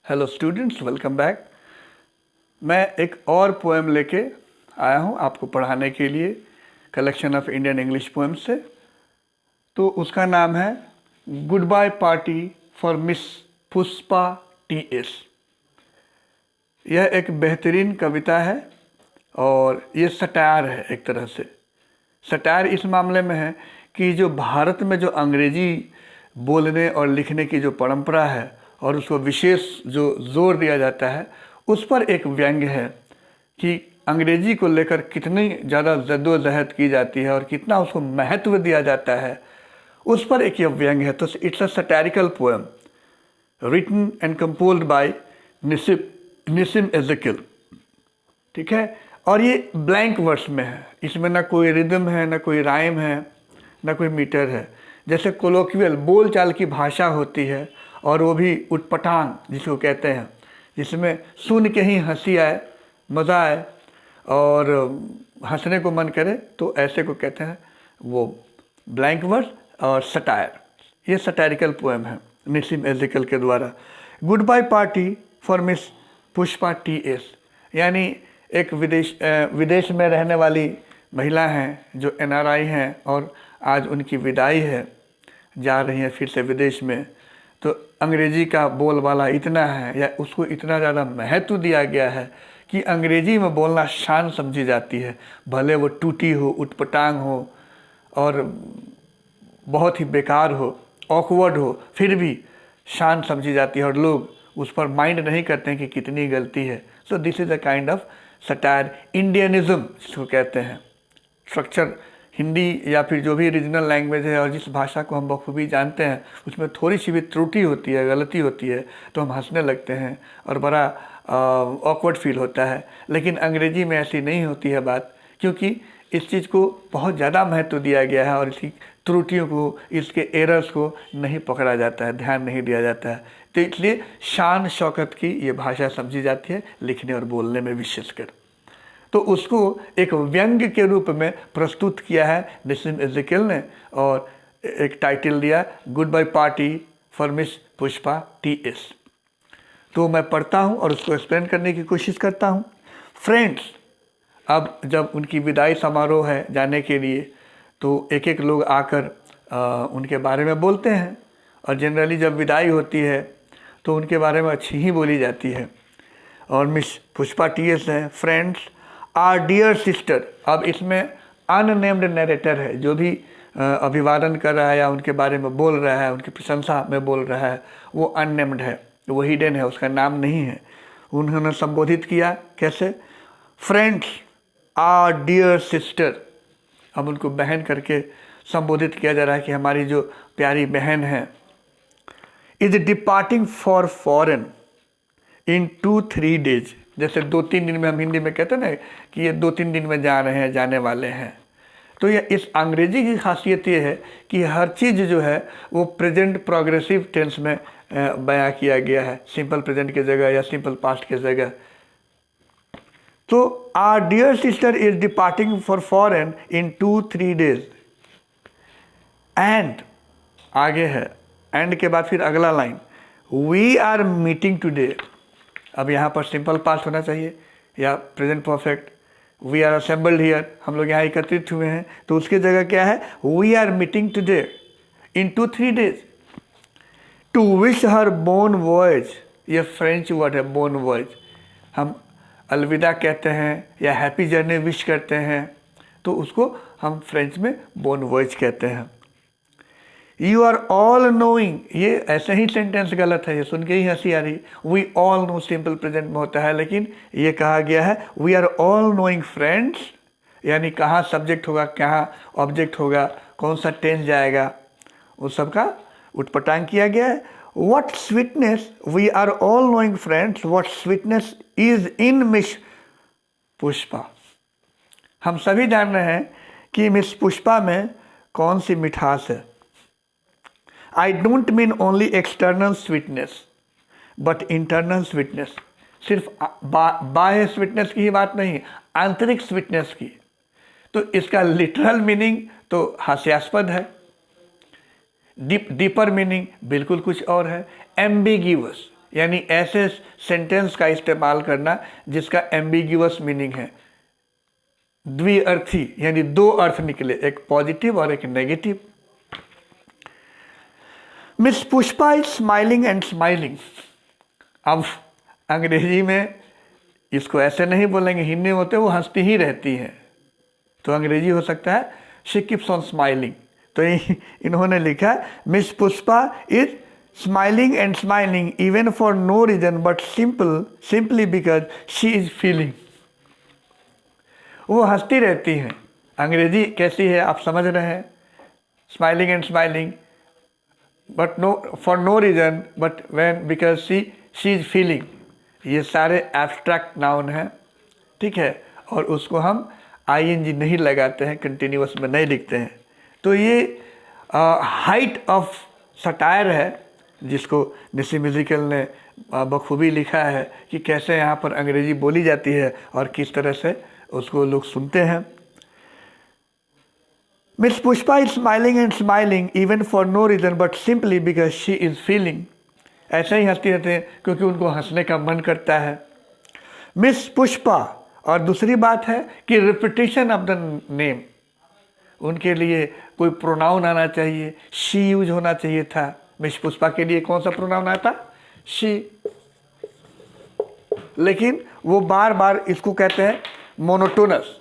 Hello students, welcome back. मैं एक और पोएम लेके आया हूँ आपको पढ़ाने के लिए, collection of Indian English poems से। तो उसका नाम है goodbye party for miss Pushpa T S. यह एक बेहतरीन कविता है और ये सटायर है। एक तरह से सटायर इस मामले में है कि जो भारत में जो अंग्रेजी बोलने और लिखने की जो परंपरा है और उसको विशेष जो जोर दिया जाता है, उस पर एक व्यंग्य है कि अंग्रेजी को लेकर कितनी ज़्यादा जद्दोजहद की जाती है और कितना उसको महत्व दिया जाता है, उस पर एक ये व्यंग्य है। तो it's a satirical poem written and composed by Nissim Ezekiel. ठीक है, और ये ब्लैंक वर्स में है। इसमें ना कोई रिदम है, ना कोई राइम है, ना कोई मीटर है। जैसे कोलोक्वियल बोलचाल की भाषा होती है और वो भी उटपटांग जिसको कहते हैं, जिसमें सुन के ही हंसी आए, मज़ा आए और हंसने को मन करे, तो ऐसे को कहते हैं वो ब्लैंक वर्स और सटायर। ये सटायरिकल पोएम है निसिम एज़ेकिएल के द्वारा। Goodbye party for miss Pushpa T S, यानी एक विदेश में रहने वाली महिला हैं जो NRI हैं और आज उनकी विदाई है, जा रही हैं फिर से विदेश में। तो अंग्रेजी का बोलबाला इतना है या उसको इतना ज़्यादा महत्व दिया गया है कि अंग्रेजी में बोलना शान समझी जाती है, भले वो टूटी हो, उटपटांग हो और बहुत ही बेकार हो, ऑकवर्ड हो, फिर भी शान समझी जाती है और लोग उस पर माइंड नहीं करते हैं कि कितनी गलती है। So this is a kind of satire, Indianism जिसको कहते हैं। स्ट्रक्चर हिंदी या फिर जो भी रीजनल लैंग्वेज है और जिस भाषा को हम बखूबी जानते हैं, उसमें थोड़ी सी भी त्रुटि होती है, गलती होती है, तो हम हंसने लगते हैं और बड़ा ऑकवर्ड फील होता है। लेकिन अंग्रेजी में ऐसी नहीं होती है बात, क्योंकि इस चीज़ को बहुत ज़्यादा महत्व दिया गया है और इसकी त्रुटियों को, इसके एरर्स को नहीं पकड़ा जाता है, ध्यान नहीं दिया जाता है। तो इसलिए शान शौकत की ये भाषा समझी जाती है, लिखने और बोलने में विशेषकर। तो उसको एक व्यंग्य के रूप में प्रस्तुत किया है निसिम एज़ेकिएल ने और एक टाइटल दिया goodbye party for miss Pushpa T S. तो मैं पढ़ता हूँ और उसको एक्सप्लेन करने की कोशिश करता हूँ। फ्रेंड्स, अब जब उनकी विदाई समारोह है जाने के लिए, तो एक एक लोग आकर उनके बारे में बोलते हैं और जनरली जब विदाई होती है तो उनके बारे में अच्छी ही बोली जाती है। और मिस पुष्पा टी.एस हैं, फ्रेंड्स आर डियर सिस्टर। अब इसमें अननेम्ड नरेटर है, जो भी अभिवादन कर रहा है या उनके बारे में बोल रहा है, उनकी प्रशंसा में बोल रहा है, वो अननेम्ड है, वो हिडन है, उसका नाम नहीं है। उन्होंने संबोधित किया कैसे? Friends our dear sister. अब उनको बहन करके संबोधित किया जा रहा है कि हमारी जो प्यारी बहन है। Is departing for foreign in 2-3 days। जैसे 2-3 दिन में हम हिंदी में कहते हैं ना कि ये 2-3 दिन में जा रहे हैं, जाने वाले हैं। तो ये इस अंग्रेजी की खासियत ये है कि हर चीज़ जो है वो प्रेजेंट प्रोग्रेसिव टेंस में बयां किया गया है, सिंपल प्रेजेंट की जगह या सिंपल पास्ट की जगह। तो our dear sister is departing for foreign in 2-3 days and, आगे है, एंड के बाद फिर अगला line, we are meeting today. अब यहाँ पर सिंपल पास्ट होना चाहिए या present perfect. We are assembled here, हम लोग यहाँ एकत्रित हुए हैं, तो उसकी जगह क्या है? We are meeting today in 2-3 days to wish her bon voyage. ये फ्रेंच वर्ड है, बोन वॉयज। हम अलविदा कहते हैं या हैप्पी जर्नी विश करते हैं, तो उसको हम फ्रेंच में बोन वॉयज कहते हैं। यू आर ऑल नोइंग, ये ऐसे ही सेंटेंस गलत है, ये सुन के ही हंसी आ रही। We all know simple present में होता है, लेकिन ये कहा गया है we are all knowing friends, यानी कहाँ सब्जेक्ट होगा, कहाँ ऑब्जेक्ट होगा, कौन सा टेंस जाएगा, उस सब का उटपटांग किया गया है। What sweetness, we are all knowing friends, what sweetness is in Miss Pushpa. हम सभी जान रहे हैं कि मिस पुष्पा में कौन सी मिठास है। I don't mean only external sweetness, but internal sweetness। सिर्फ बाह्य स्वीटनेस की ही बात नहीं, आंतरिक स्वीटनेस की। तो इसका लिटरल मीनिंग तो हास्यास्पद है, डीपर मीनिंग बिल्कुल कुछ और है। एम्बिग्यूअस, यानी ऐसे सेंटेंस का इस्तेमाल करना जिसका एम्बिग्यूअस मीनिंग है, द्विअर्थी, यानी दो अर्थ निकले, एक पॉजिटिव और एक negative. Miss Pushpa is smiling and smiling. अब अंग्रेजी में इसको ऐसे नहीं बोलेंगे, हिंदी में होते वो हंसती ही रहती है, तो अंग्रेजी हो सकता है शी कीप्स ऑन स्माइलिंग। तो इन्होंने लिखा Miss Pushpa is smiling and smiling even for no reason but simply because she is feeling. वो हंसती रहती हैं। अंग्रेजी कैसी है आप समझ रहे हैं, smiling and smiling but no for no reason but when because she is feeling. ये सारे एब्स्ट्रैक्ट नाउन हैं, ठीक है, और उसको हम आईएनजी नहीं लगाते हैं, कंटिन्यूअस में नहीं लिखते हैं। तो ये हाइट ऑफ सटायर है जिसको निसी म्यूजिकल ने बखूबी लिखा है कि कैसे यहाँ पर अंग्रेजी बोली जाती है और किस तरह से उसको लोग सुनते हैं। Miss Pushpa is smiling and smiling even for no reason but simply because she is feeling. ऐसे ही हंसती रहते हैं क्योंकि उनको हंसने का मन करता है। मिस पुष्पा, और दूसरी बात है कि रिपीटेशन ऑफ द नेम, उनके लिए कोई प्रोनाउन आना चाहिए, शी यूज होना चाहिए था। मिस पुष्पा के लिए कौन सा प्रोनाउन आया था, शी, लेकिन वो बार बार इसको कहते हैं मोनोटोनस।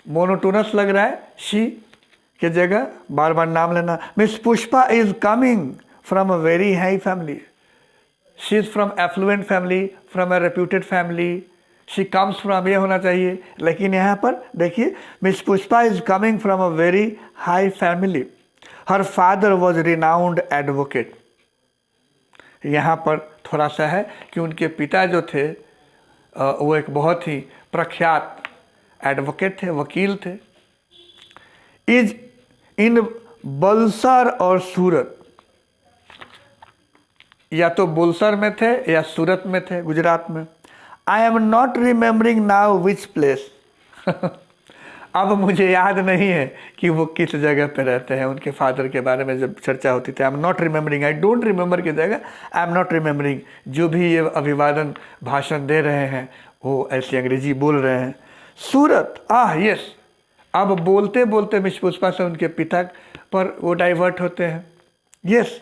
मोनोटोनस लग रहा है, शी के जगह बार बार नाम लेना। Miss Pushpa is coming from a very high family, she is from effluent family, from a reputed family, she comes from, ये होना चाहिए। लेकिन यहाँ पर देखिए miss Pushpa is coming from a very high family, her father was renowned advocate. यहाँ पर थोड़ा सा है कि उनके पिता जो थे वो एक बहुत ही प्रख्यात एडवोकेट थे, वकील थे। इज इन बलसर और सूरत, या तो बुलसर में थे या सूरत में थे, गुजरात में। I am not remembering now which place. अब मुझे याद नहीं है कि वो किस जगह पे रहते हैं। उनके फादर के बारे में जब चर्चा होती थी, I am not remembering, I don't remember की जगह आई एम नॉट रिमेम्बरिंग। जो भी ये अभिवादन भाषण दे रहे हैं वो ऐसी अंग्रेजी बोल रहे हैं। सूरत, यस। अब बोलते बोलते मिस पुष्पा से उनके पिता पर वो डाइवर्ट होते हैं। Yes,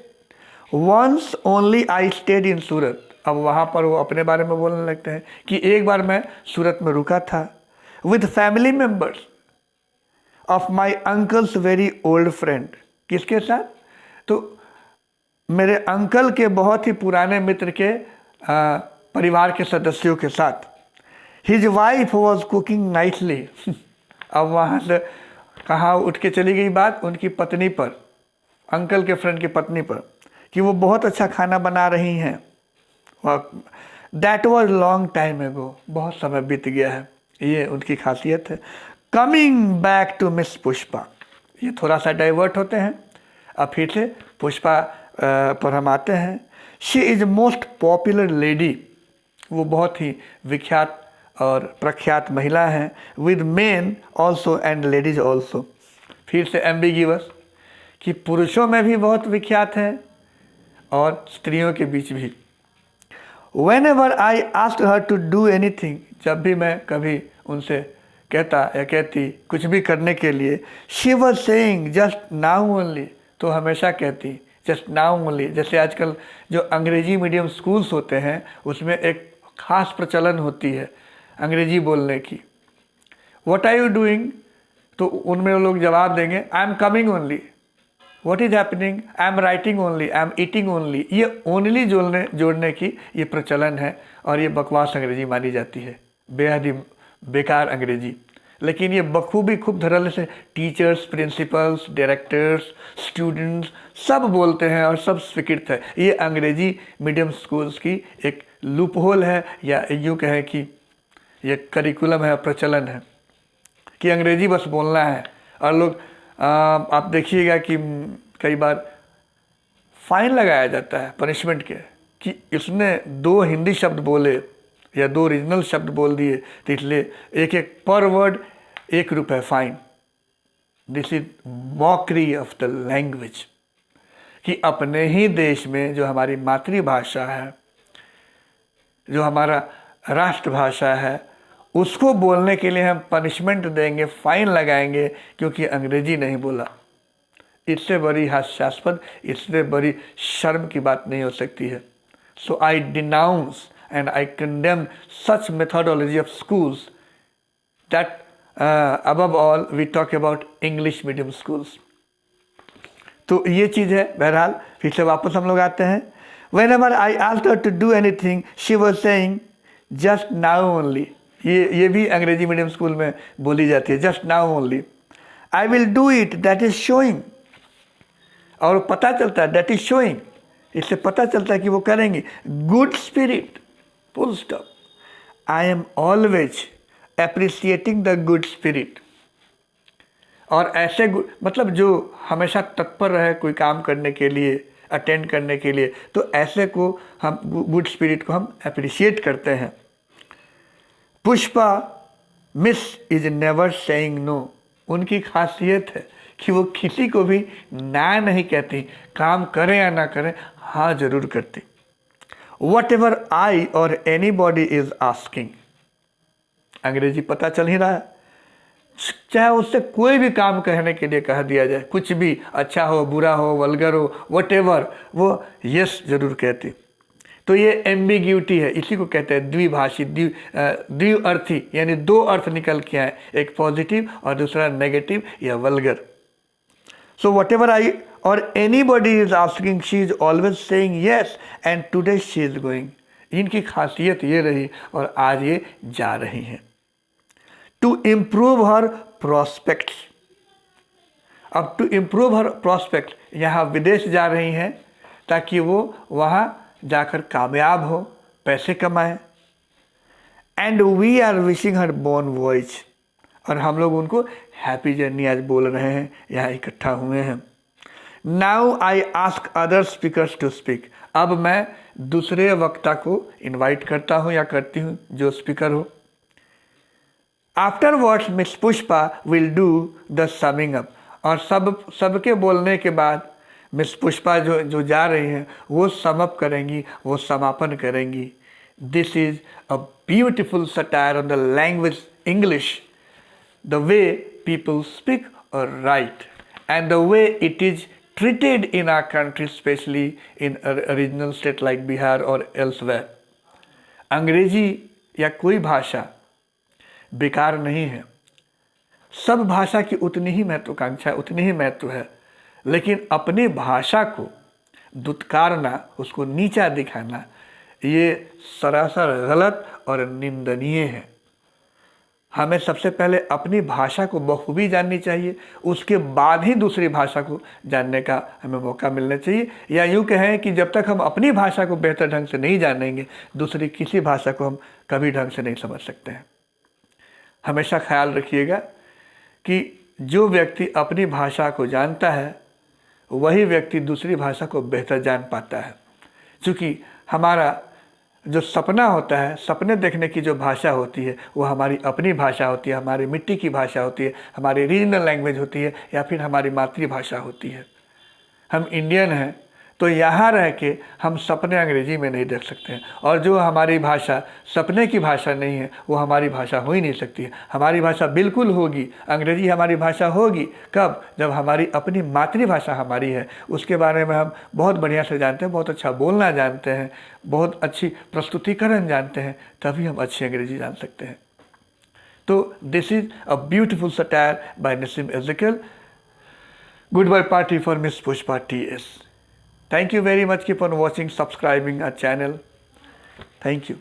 once only I stayed in Surat. अब वहाँ पर वो अपने बारे में बोलने लगते हैं कि एक बार मैं सूरत में रुका था with family members of my uncles very old friend. किसके साथ, तो मेरे अंकल के बहुत ही पुराने मित्र के परिवार के सदस्यों के साथ। His wife was cooking nicely. अब वहाँ से कहाँ उठ के चली गई बात उनकी पत्नी पर, अंकल के फ्रेंड की पत्नी पर, कि वो बहुत अच्छा खाना बना रही हैं। दैट वॉज लॉन्ग टाइम एगो, बहुत समय बीत गया है, ये उनकी खासियत है। Coming back to Miss Pushpa, ये थोड़ा सा डाइवर्ट होते हैं। अब फिर से पुष्पा पर हम आते हैं। She is most popular lady, वो बहुत ही विख्यात और प्रख्यात महिला हैं। With main also and ladies also, फिर से एम्बिगिवस कि पुरुषों में भी बहुत विख्यात हैं और स्त्रियों के बीच भी। Whenever I asked her to do anything, जब भी मैं कभी उनसे कहता या कहती कुछ भी करने के लिए, she was saying just now only, तो हमेशा कहती just now only। जैसे आजकल जो अंग्रेजी मीडियम स्कूल्स होते हैं उसमें एक खास प्रचलन होती है अंग्रेजी बोलने की। What are you doing? तो उनमें वो लोग जवाब देंगे I am coming only। What is happening? I am writing only, I am eating only। ये ओनली जोड़ने की ये प्रचलन है और ये बकवास अंग्रेजी मानी जाती है, बेहद ही बेकार अंग्रेजी। लेकिन ये बखूबी खूब धड़ल्ले से यूजर्स, प्रिंसिपल्स, डायरेक्टर्स, स्टूडेंट्स सब बोलते हैं और सब स्वीकृत है। ये अंग्रेजी मीडियम स्कूल्स की एक लूप होल है, या यूँ कहें कि ये करिकुलम है, प्रचलन है कि अंग्रेजी बस बोलना है। और लोग आप देखिएगा कि कई बार फाइन लगाया जाता है पनिशमेंट के कि इसने 2 हिंदी शब्द बोले या 2 रीजनल शब्द बोल दिए तो इसलिए एक पर word ₹1 fine. This is mockery of the language, कि अपने ही देश में जो हमारी मातृभाषा है, जो हमारा राष्ट्रभाषा है, उसको बोलने के लिए हम पनिशमेंट देंगे, फाइन लगाएंगे क्योंकि अंग्रेजी नहीं बोला। इससे बड़ी हास्यास्पद, इससे बड़ी शर्म की बात नहीं हो सकती है। So I denounce and I condemn such methodology of schools that above all we talk about English medium schools. तो ये चीज़ है। बहरहाल फिर से वापस हम लोग आते हैं। Whenever I asked her to do anything, she was saying just now only. ये भी अंग्रेजी मीडियम स्कूल में बोली जाती है, just now only. I will do it, that is showing. और पता चलता है that is showing, इससे पता चलता है कि वो करेंगी। Good spirit, full stop. I am always appreciating the good spirit. और ऐसे मतलब जो हमेशा तत्पर रहे कोई काम करने के लिए, अटेंड करने के लिए, तो ऐसे को हम गुड स्पिरिट को हम अप्रिशिएट करते हैं। Pushpa Miss is never saying no. उनकी खासियत है कि वो किसी को भी ना नहीं कहती, काम करें या ना करें, हाँ जरूर करती। What ever I or anybody is asking. अंग्रेजी पता चल ही रहा है, चाहे उससे कोई भी काम कहने के लिए कह दिया जाए, कुछ भी अच्छा हो, बुरा हो, वल्गर हो, वटेवर, वो यस जरूर कहती। तो ये एम्बिग्यूटी है, इसी को कहते हैं द्विभाषी, द्विअर्थी, यानी दो अर्थ निकल के आए, एक पॉजिटिव और दूसरा नेगेटिव या vulgar. So whatever I or anybody is asking, she is always saying yes and today she is going. इनकी खासियत ये रही और आज ये जा रही हैं। To improve her prospects. अब टू इम्प्रूव हर प्रॉस्पेक्ट, यहाँ विदेश जा रही हैं ताकि वो वहाँ जाकर कामयाब हो, पैसे कमाएं। And we are wishing her bon voyage. और हम लोग उनको हैप्पी जर्नी आज बोल रहे हैं, यहाँ इकट्ठा हुए हैं। Now I ask other speakers to speak. अब मैं दूसरे वक्ता को इनवाइट करता हूँ या करती हूँ जो स्पीकर हो। Afterwards miss Pushpa will do the summing up. और सबके बोलने के बाद मिस पुष्पा जो जा रही हैं वो सम अप करेंगी, वो समापन करेंगी। This is a beautiful satire on the language English, the way people speak or write and the way it is treated in our country, especially in a regional state like Bihar or elsewhere. अंग्रेजी या कोई भाषा बेकार नहीं है, सब भाषा की उतनी ही महत्वाकांक्षा, उतनी ही महत्व है, लेकिन अपनी भाषा को दुत्कारना, उसको नीचा दिखाना, ये सरासर गलत और निंदनीय है। हमें सबसे पहले अपनी भाषा को बखूबी जाननी चाहिए, उसके बाद ही दूसरी भाषा को जानने का हमें मौका मिलना चाहिए। या यूँ कहें कि जब तक हम अपनी भाषा को बेहतर ढंग से नहीं जानेंगे, दूसरी किसी भाषा को हम कभी ढंग से नहीं समझ सकते हैं। हमेशा ख्याल रखिएगा कि जो व्यक्ति अपनी भाषा को जानता है वही व्यक्ति दूसरी भाषा को बेहतर जान पाता है। क्योंकि हमारा जो सपना होता है, सपने देखने की जो भाषा होती है वो हमारी अपनी भाषा होती है, हमारी मिट्टी की भाषा होती है, हमारी रीजनल लैंग्वेज होती है या फिर हमारी मातृभाषा होती है। हम इंडियन हैं तो यहाँ रह के हम सपने अंग्रेजी में नहीं देख सकते हैं, और जो हमारी भाषा सपने की भाषा नहीं है वो हमारी भाषा हो ही नहीं सकती है। हमारी भाषा बिल्कुल होगी, अंग्रेजी हमारी भाषा होगी कब? जब हमारी अपनी मातृभाषा हमारी है, उसके बारे में हम बहुत बढ़िया से जानते हैं, बहुत अच्छा बोलना जानते हैं, बहुत अच्छी प्रस्तुतिकरण जानते हैं, तभी हम अच्छी अंग्रेजी जान सकते हैं। तो this is a beautiful satire by Nissim Ezekiel. Goodbye party for miss Pushpa TS। Thank you very much. Keep on watching, subscribing our channel. Thank you.